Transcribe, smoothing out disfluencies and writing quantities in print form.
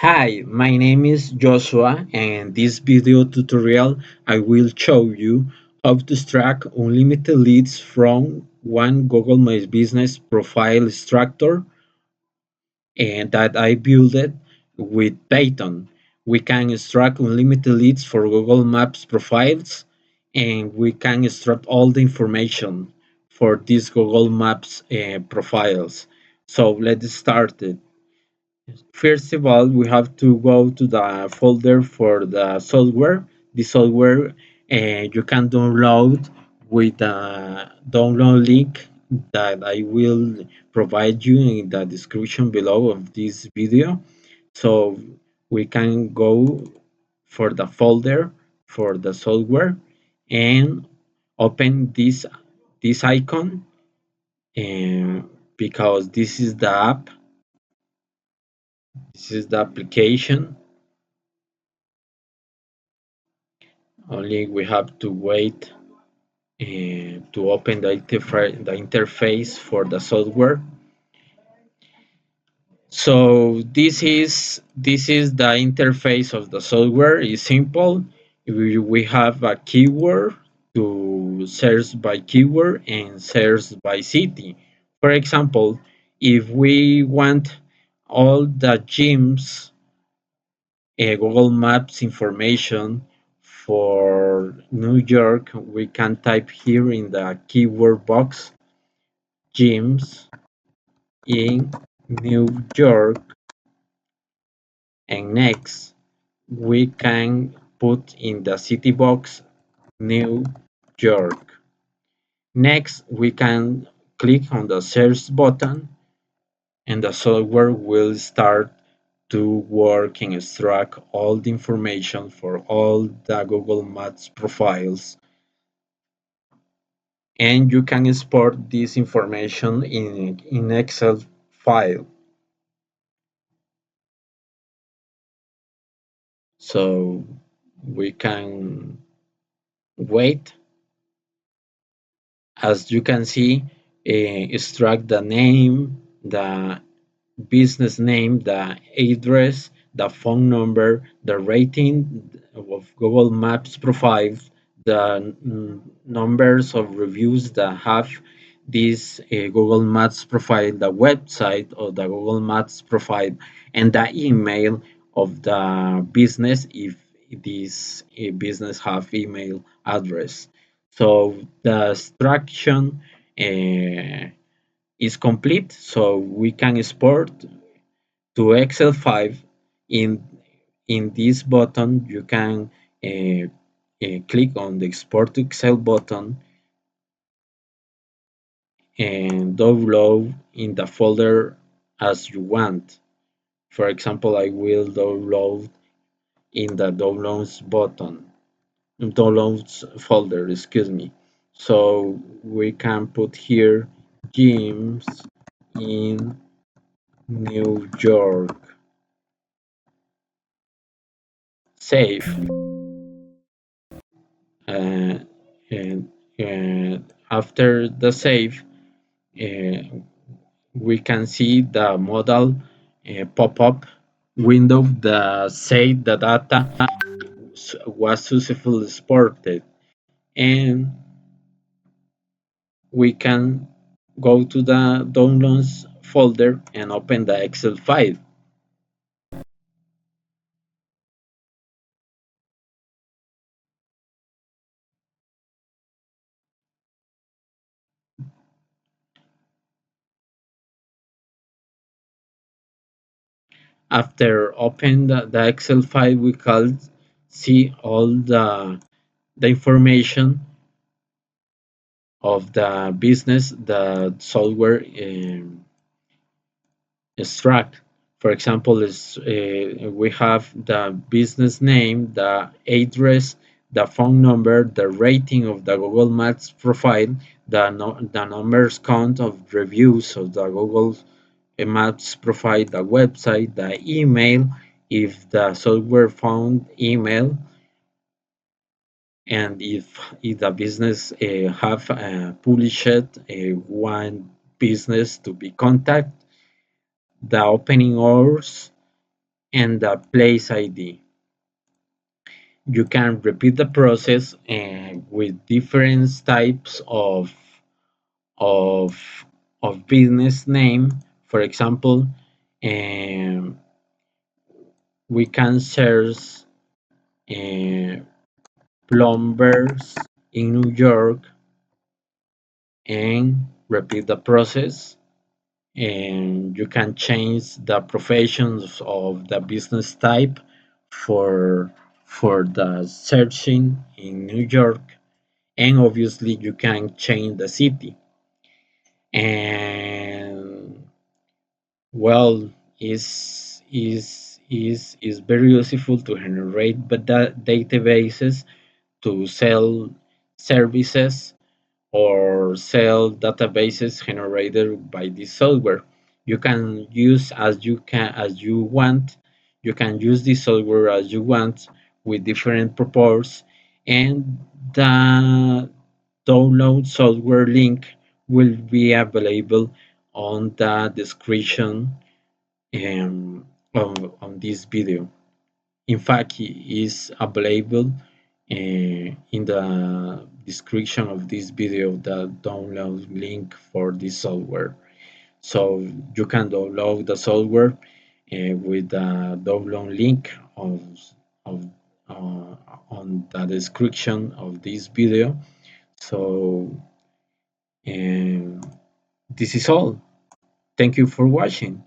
Hi, my name is Joshua, and this video tutorial I will show you how to extract unlimited leads from one Google My Business profile extractor and that I built it with Python. We can extract unlimited leads for Google Maps profiles, and we can extract all the information for these Google Maps profiles. So let's start it. First of all, we have to go to the folder for the software. The software you can download with the download link that I will provide you in the description below of this video. So we can go for the folder for the software and open this icon and because this is the app, this is the application. Only we have to wait to open the interface for the software. So this is the interface of the software. It's simple. We have a keyword to search by keyword and search by city. For example, if we want all the gyms Google Maps information for New York, we can type here in the keyword box gyms in New York, and next we can put in the city box New York. Next we can click on the search button and the software will start to work and extract all the information for all the Google Maps profiles, and you can export this information in Excel file. So we can wait. As you can see, extract the name, the business name, the address, the phone number, the rating of Google Maps profile, the numbers of reviews that have this Google Maps profile, the website of the Google Maps profile, and the email of the business if this business have email address. So the extraction is complete, so we can export to Excel 5. In this button you can click on the export to Excel button and download in the folder as you want. For example, I will download in the downloads folder, excuse me. So we can put here gyms in New York. Save. uh, and after the save, uh, we can see the modal pop-up window that say the data was successfully exported, and we can go to the downloads folder and open the Excel file. After open the Excel file, we can see all the information of the business the software extract. For example, we have the business name, the address, the phone number, the rating of the Google Maps profile, the numbers count of reviews of the Google Maps profile, the website, the email, if the software found email, and if the business have published one business to be contact, the opening hours, and the place ID. You can repeat the process with different types of business name. For example, um, we can search uh, plumbers in New York and repeat the process. And you can change the professions of the business type for the searching in New York, and obviously you can change the city. And well, is very useful to generate but databases to sell services or sell databases generated by this software. You can use as you want. You can use this software as you want with different purposes, and the download software link will be available on the description on this video. In fact, it is available in the description of this video, the download link for this software. So you can download the software with the download link of on the description of this video. So this is all. Thank you for watching.